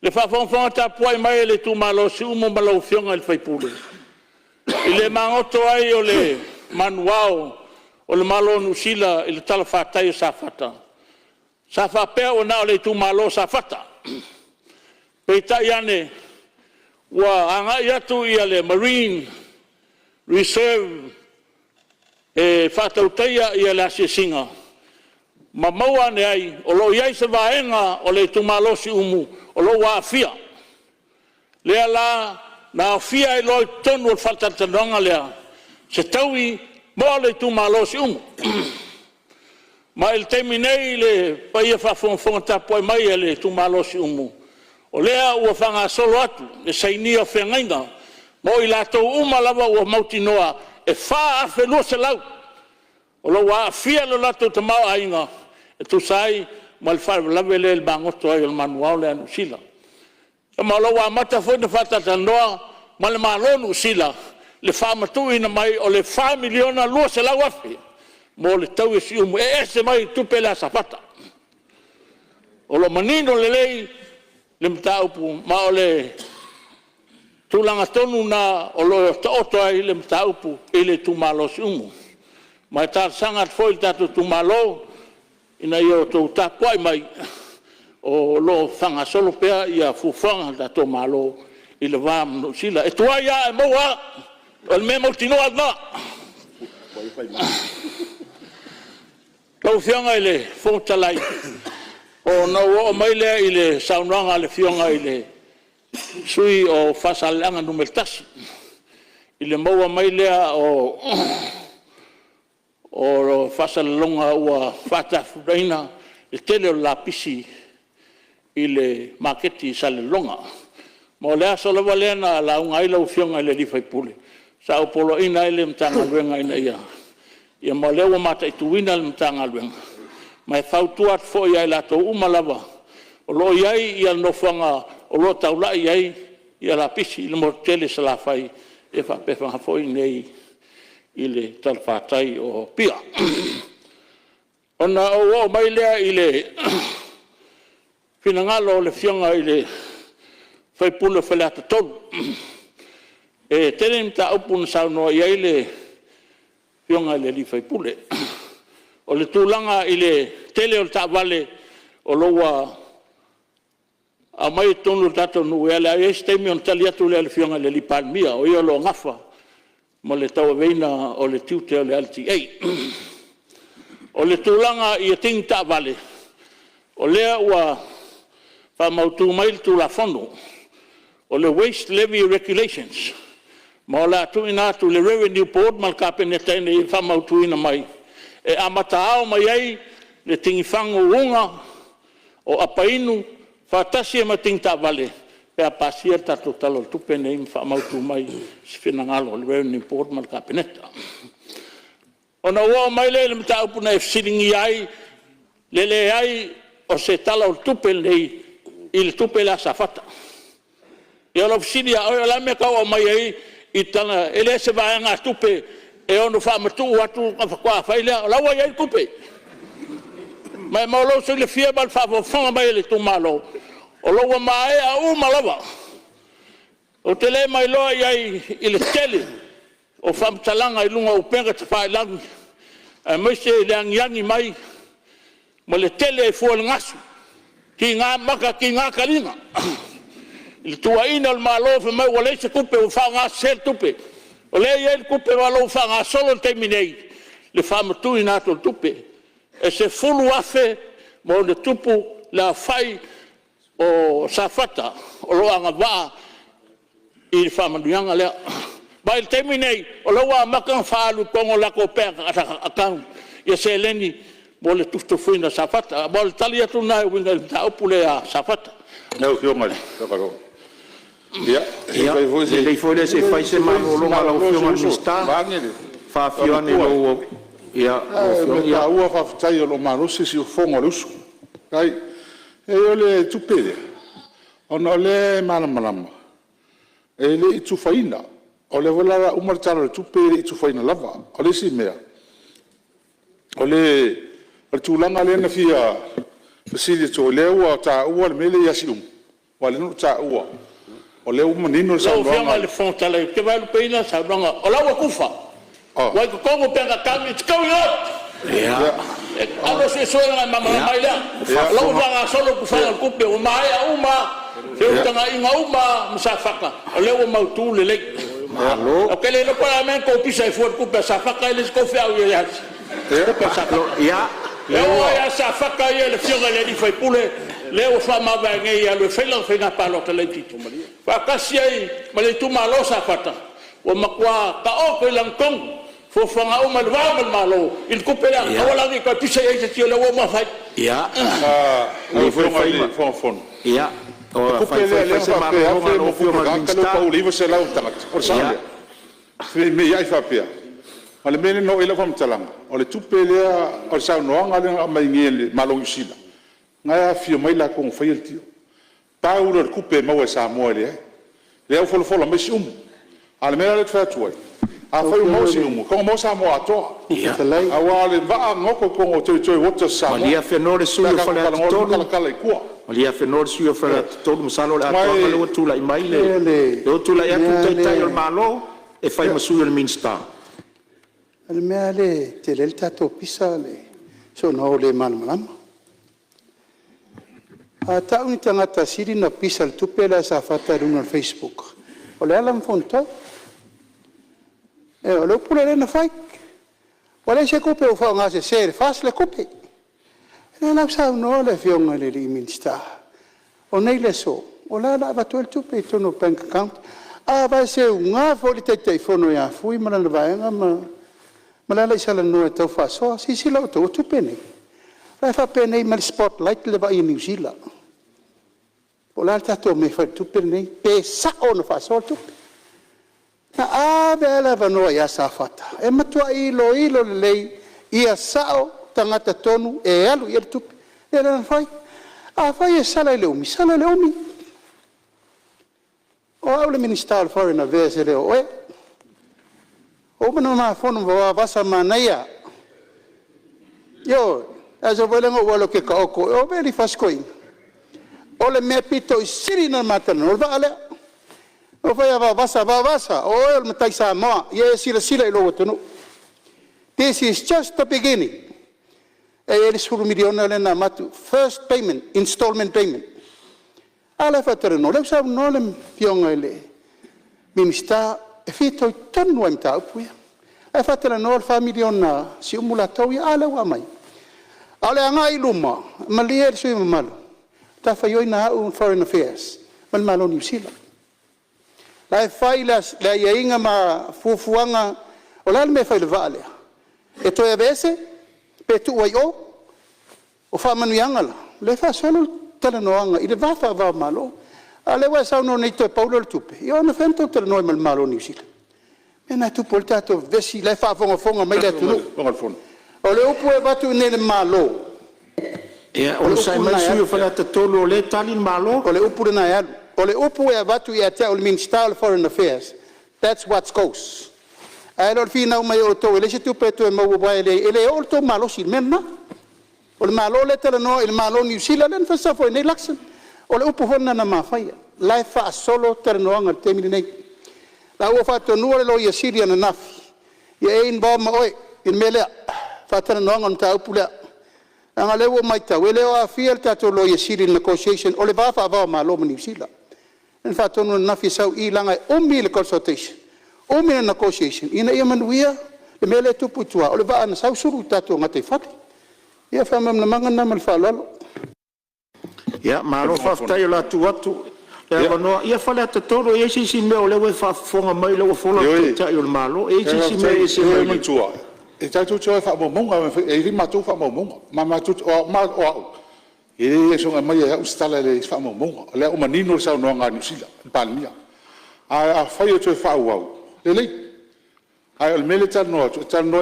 le whawhawhanga ta puai mai le tu malo si umo malau fionga le whaipule. I le mangoto ai o le manuao o le malo nusila i le tala whatai sa whata. Sa whapea o na o le tu malo sa whata. Peita iane wa anga iatu ia le Marine Reserve e whatautaia ia le asiasinga. Ma maua ne ai, o lo iai se vaenga o le tumalosi umu, o lo wa afia. Lea la, na afia e loi tonu o whatatanonga lea, se taui mo le tumalosi umu. Ma il teminei le paia whafonga tapoi mai e le tumalosi umu. O lea ua whanga solo atu, e sainia whengainga, mo i latou uma lava ua mautinoa, e wha afe lua se lau. O lo wa afia lo latou te mau ainga, e tu sai ma le whare lawe le bangoto ai o le manuao le anu sila. E ma lo wa mata foi na whatata noa ma le malonu sila le whamatu ina mai o le 5 miliona lua se lau afi. Mo le tau e si umu e ese mai tupe la sapata. O lo manino le lei le mtaupu ma o le tulanga tonu na o lo taoto ai le mtaupu e le tumalo si umu. Ma tar sangat foi tatu tumalo ina yo to tapuai mai o lo fanga solo pea ia fufanga da to malo i le vam no sila e tua ia e moa o me mo tino alna lo fianga ile fonta lai o no o mai le ile saunanga le fianga ile sui o fasalanga no meltas ile moa mai le o fasalonga ua fata fudaina e tele o lapisi i le maketi sa le longa. Mo lea so lewa lea na la unga ila ufionga ile li faipule. Sa upolo ina ile mtanga luenga ina ia. Ia mo lewa mata ituwina le mtanga luenga. Mai fautuat fo ia ila to umalava. O lo iai ia nofanga o lo taula iai ia lapisi ile mo tele sa la fai e fa pefanga fo inei ile talfatai o pia. Ona o mai lea ile finangalo le fionga ile fai pula falata tolu. E tenen ta upun sauno ia ile fionga ile li fai pule. O le tulanga ile tele o ta vale o loa a mai tonu tato nuela e stemi on taliatu le fionga ile li palmia o ia lo ngafa. Mo le tau veina o le tiute o le LTA. O le tūlanga i a ting ta vale. O lea ua whamautu mai tu la fondo. O le Waste Levy Regulations. Ma la tu ina tu le Revenue Board mal kapeneta ina i whamautu ina mai. E amata ao mai ai le tingi whango unga o apainu whatasi e ma ting ta vale. Pea pasia tato talo tupe nei whamautu mai si whinangalo le Revenue Board mal kapeneta. Ona ua mai le mta upuna e fsiringi ai le ai o se talo tupe nei il tupe la safata. E alo fsiria o la me kaua mai ai i tana ele se vaanga tupe e ono whamatu atu kwa whailea la ua iai tupe. Mai maulo se le fia bal whawawhanga mai le tumalo. O loa mai a umalawa. O te le mai loa iai i le tele. O whamtalanga i lunga upenga te whailangi. A moise i le angiangi mai. Mo le tele e fua ngasu. Ki ngā maka, ki ngā kalinga. I le tua ina o malofa mai o leise kupe o whanga ser tupe. O le iai kupe o alo whanga solo teminei. Le whamatu i nato tupe. E se fulu afe mo le tupu la whai o safata o loanga vaa i le whamanuanga lea. Ba il temi nei o loa makang whaalu kongo lako pēr akang ia se leni mo le tuftufuina safata. Mo le tali atu nai winga le taupule a safata. Nau fionga kakaro. Ia, le foi se fai se mano longa la fionga mista. Fa fione lo ia ia ua faafetai o loo malusi si o foga o le usu ai e o le tupele ona o le malamalama e le itufaina o le valara uma le tala o le tupe le itufaina lava o le isi mea o le tulaga lena fia fasili to le ua taʻua le mele iasi umu wa le no ta ua o le umanino sa Lo fianga le fonta le te vai peina sa longa. O la kufa. Wa ko ko penga kami tskau yo. Ya. Alo se soa na mama mai la. Lo va solo kufa ku pe o mai uma. Se tanga inga uma msafaka. O le o mautu le. Malo. O kele no para ko pisa fo ku pe safaka ele ko fe au ya. Ya. Leo ya safaka ye le fianga le di fai pule. Leo fa ma va ngai ya le fela fena pa lo tele tito. Fa kasi ai ma le tu malo safata. O makwa ka o ko lang kong. Fo fanga o mal va mal malo. Il kupela wala ni ka pisa ye se tio le o ma fai. Ya. le fon Ya. o fai se malo fo ma ka lo livo se la utanga por sa me ya fa pia ale mene no ila fam talanga o le tupelea o sa no nga le mai ngel malo usila nga fio mai la con fai il tio paulo le kupe mo sa mo le o folo me sum ale mene le fa tuai a fai mo sum ko mo sa mo ato a wale va ngoko ko o toi wota sa mo Malia fenore su yo fala todo kala ku Malia fenore su yo fala todo musalo le ato le tu la imaile le tu la ya tu tai o malo e fai ma su yo minsta Al mea le te le tato pisa le so no le malama. A tau ni tangata siri na pisa le tupela sa fata runa Facebook. O le alam fonto. E o le pule le na fai. O le se kupe o fa ngase ser fas le kupe. E la sa no le fionga le minsta. O nei le so. O la va to el tupe to no bank account. A va se unga fo le te fono ya fui mana le vaenga ma Malala isa lang no ito fa so si sila to pene. Fa fa pene mal spotlight le ba in New Zealand. Pola ta to me fa tu pene pe sa on fa so tu. Na a bela va no ya sa fata. E matua ilo le ia sao tangata tonu e alu ia tu. E na fai. A fai e sala le umi. O au le minister foreign affairs le o O mana ma fono wa basa manaya. Yo, aso volengo walo ke ka oko. O veli faskoi. O le me pito siri na matano. O vale. O vai va basa. O el matai sa ma. Ye sila ilo wotono. This is just the beginning. E ele suru miliona le na matu. First payment, installment payment. Ala fatero no le sa no le fionga ele. Minister e fito tonu am ta upuia e fatela no fa miliona si umula tau ia ala wa mai ale anga iluma malia su mal ta fa yo na foreign affairs mal malo New Zealand la failas la inga ma fufuanga o la me fa le vale e to e vese pe tu o fa manuanga le fa solo tele noanga i le va fa va malo Ale wa sa no nei to Paulo le tupe. Io na fento te no mal malo New Zealand. Me na tu portato vesi le fa fonga mai le tu. O le upu e batu nei malo. E o sai mai su yo fala te tolo le tali malo. O le upu na ya. O le upu e batu ia te o minister foreign affairs. That's what goes. Ai lo fina mai o to le se tu pe tu e mo wa ele o to malo si menna. O le malo le te no il malo New Zealand en fa sa foi nei laksen. O le upu hona na mawhaia. Lai wha solo terenoanga te mini nei. La ua wha nua le lo ia Syria na nafi. Ia ein ba ma oi. In me lea. Wha terenoanga na ta upu lea. Anga le ua mai tau. E leo a fia le tato lo ia Syria negotiation. O le ba wha ma lo mani sila. En wha tonu na nafi sau I langa umi le consultation. Umi le negotiation. Ina ia manuia. Le me le tupu tua. O le ba ana sau suru tato ngate whati. Ia wha mam na manga na mal wha lalo. Ya, maro fafta yo la tu. Ya no, ia fala te toro e si me o le we fa fonga mai le fola ta yo malo. E si me si me tua. E ta tu fa mo monga e ri matu fa mo monga. Ma tu o ma o. E so mai e ustala le fa mo monga. Le o manino sa no nga ni sila. Palmia. A fa yo tu fa wa. Le ai al militar no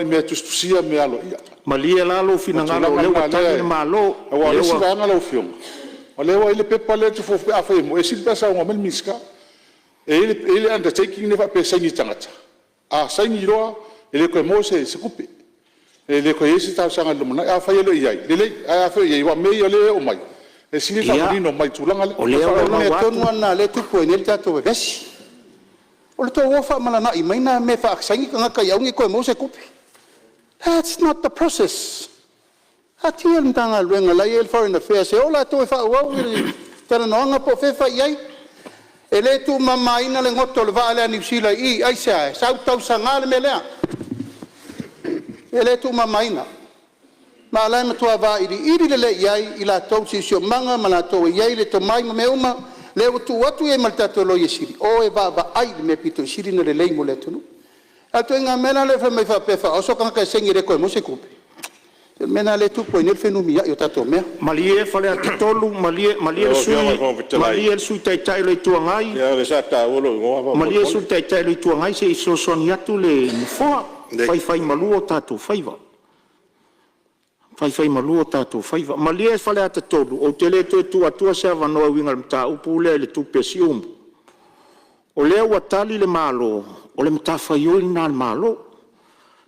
me tu sia me alo. Malia lalo finangalo le wa ta malo. Wa le sila nga lo fiong. O le wa ile pepa le tu fofu a fai mo e silpa sa ngomel miska e ile undertaking ne fa pe sangi tangata a sangi roa ele ko mo se kupe ele ko yesi ta sanga lo na a fai lo iai le a fai iai wa me yo le o mai E sili whamanino mai tūlanga le. O lea Whao ua me mau atu. tonu ana le tupu e nere tātou e vesi. O le tō wofa malana I maina me whaaksangi ka ngaka iaungi koe mose kupi. That's not the process. Hatia ntanga luenga lai el foreign affairs e ola tō e whaau tana noanga po whewha iai. E le tu mamaina le ngoto le vaa lea New Zealand I aisa e sau tau sangale me lea. E le tu mamaina. Ma lai matua vaa iri le iai I la tau si sio manga ma la tau iai le to mai me uma le utu watu e maltato lo yesiri. O e vaa ai me pito siri na le leimo le tunu. Ato inga mena le whamai whapefa oso kanga kai sengi re koe mose kupi. Mena le tupo I nel whenumi ia I o tato mea. Malie whale a titolu, malie le sui tai le tuangai. Ia le sa tāolo ngoa. Malie sui tai le tuangai se iso soni atu le mfoa. Whai malu o tātou whaiva. Whai malu o tātou whaiva. Malie whale a titolu, o te le tu atua se avanoa winga le mta upu le tupe si umbu. O lea watali le malo, o le mta whaioi nā le malo.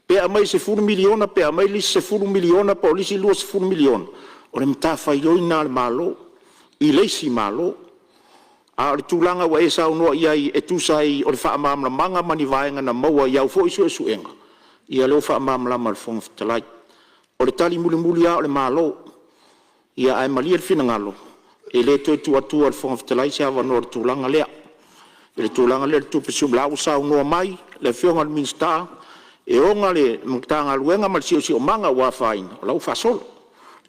Pe amai se 4 miliona, pe amai lisi se 4 miliona, pa o lisi lua se 4 miliona. O le mta whaioi nā le malo, I leisi malo. A o le tūlanga wa e sau noa iai e tūsai o le whaamamla manga mani vaenga na maua iau fo isu e suenga. Ia leo whaamamla ma le whonga fitalai. O le tali muli a o le malo, ia ai mali e le finangalo. E le toi tu atua le whonga fitalai se awa noa le tūlanga lea. E le tūlanga lea le tūpesum lau sau noa mai, le whionga le minsta, e onga le mtanga luenga ma le sio manga wa faina, o lau fasolo.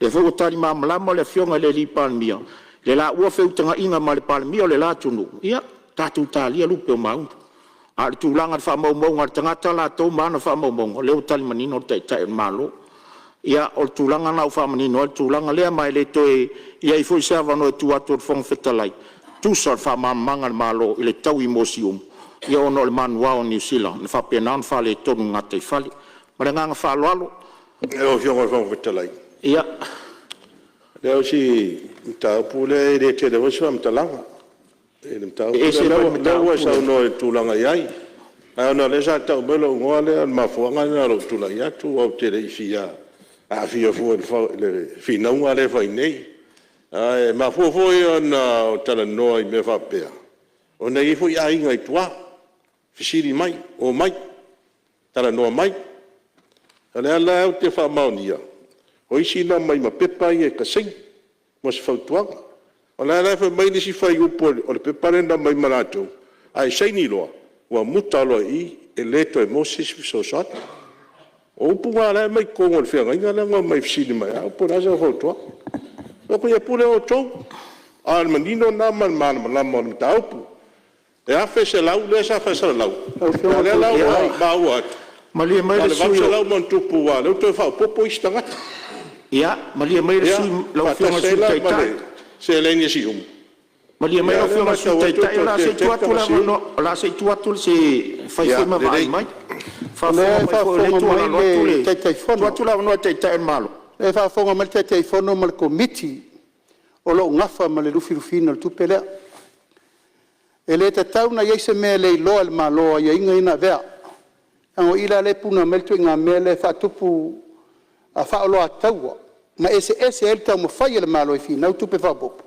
Le fo tali mamalama le whionga le li palmia. Le la ua feutanga inga ma le palmia o le la tunu. Ia, tatu talia lupe o maundu. A le tūlanga le whaamaumonga, le tangata la tau maana whaamaumonga, leo tali manino le tai malo. Ia, o le tūlanga nau whaamanino, le tūlanga lea mai le toe, ia I fo I sewa no e tu atu o le whonga whetalai. Tusa le whaamamanga le malo, I le tau I mosium. Ia ono le manua o New Zealand, ne whapenan whale tonu ngata I whale. Mare nganga whaaloalo. E o whionga le whonga whetalai. Ia. Leo si mtaupule I le te lewa siwa mtalanga. E le mtaupule lewa sa uno e tūlanga iai. A ona le sa tau melo ngoa le al mafuanga na lo tula ia tu o te le fia. A fia fu le fina unga le fai nei. A mafuo ona o tala noa I me whapea. O nei fu ia inga I tua. Fisiri mai, o mai. Tala noa mai. Ale ala au te whamaunia. O isi na mai ma pepa I e kaseng. Mo se whautuanga. O la ala wha mai nisi whai upo o le pepa renda mai maratou. Ai seini loa. Ua muta loa I e leto e Moses so sot. O upu ngā lai mai kongo le whianga. Inga ngā mai fisiri mai. A upo nasa whautua. O ko ia pule o tau. A manino na mana malama o le mta upu. E afe se lau, le sa fa se lau. Le lau ma ua atu. Malia mai le sui. Le lau man tupu wa. Le uto e whao popo istangata. Ia, malia mai le sui. Lau whionga sui taitai. Se lengi si umu. Malia mai lau whionga sui taitai. La se tuatu la mano. La se tuatu se whai ma vai mai. Tuatu la mano taitai malo. E whaafonga ma le teitai whono ma le komiti o lo ngafa ma le rufirufina le tupelea. E le tatau na yeise mea le iloa le maloa ia inga ina vea. Ango ila le puna meltu inga mea le whaatupu a whaoloa taua. Ma ese el tau mo whai le maloa I fina, au tupe whabopu.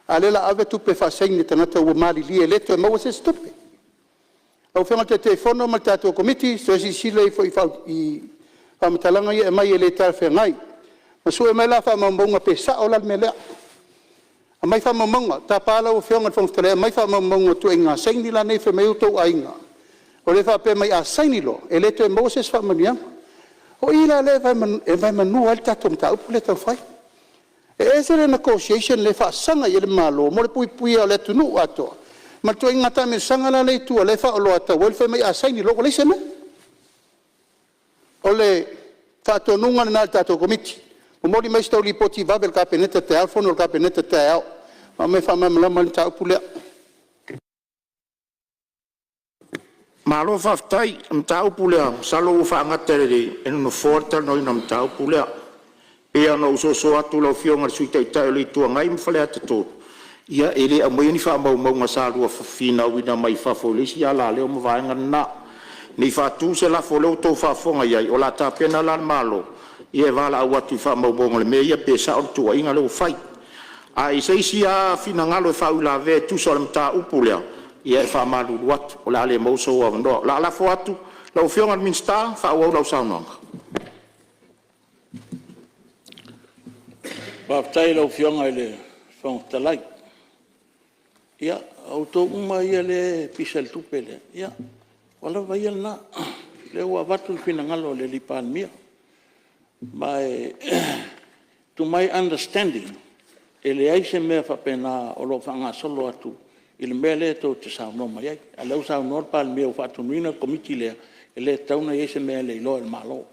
A le la ave tupe whaasengni tanata ua mali li e leto e maua se stupe. Au whenga te te whono ma le tātua komiti, so esi sila I whamatalanga ia e mai e le tāra whengai. Ma su e mai la whamambonga pe sa o la me lea. A mai whamamonga, tā pāla o whionga whangtare, a mai whamamonga tu e ngā saini la nei whamei utou a inga. O le whape mai a saini lo, e le to e Moses whamanianga. O ila le e vai manua al tato mta upu le tau whai. E ese le negotiation le whaasanga I le malo, mo le pui o le tunu atoa. Ma tu e ngā tame sanga la le tua le whaolo ata, o le whamei a saini lo, o le seme. O le whaatonunga na le tato komiti. O mori mai stau li poti babel ka peneta te alfono ka peneta te au. Ma me fa mamla mal ta upule. Malo whaftai, mta upulea, salo ufa angatere, eno no forta no ina mta upulea. E ana usoso atu lau whionga suita I tae le tua ngai mwhale ata tō. Ia ele a mai ni wha mau maunga sālua whawhina wina mai whawholesi a la leo mwaenga na. Ni whātū se la wholeo tō whawhonga iai, o la tā pena la malo. Ia e wala au atu I wha mau maunga le mea ia pe sa o tua inga leo whai. ai sei sia fina ngalo e fau la ve tu so le mta upu lea ia e fa malu wat o la le mo so wa ndo la fo atu la ofionga minsta fa o la saunanga Ba tai lo fionga le fong talai. Ia auto uma ia le pisel tupele. Ia wala vai na le wa vatu fina ngalo le lipan mia. By to my understanding ele ai se me fa pena o lo fanga solo atu il mele to te sa no mai ale usa no pal me o fatu mina komiti le ele tauna ia se me le lo el malo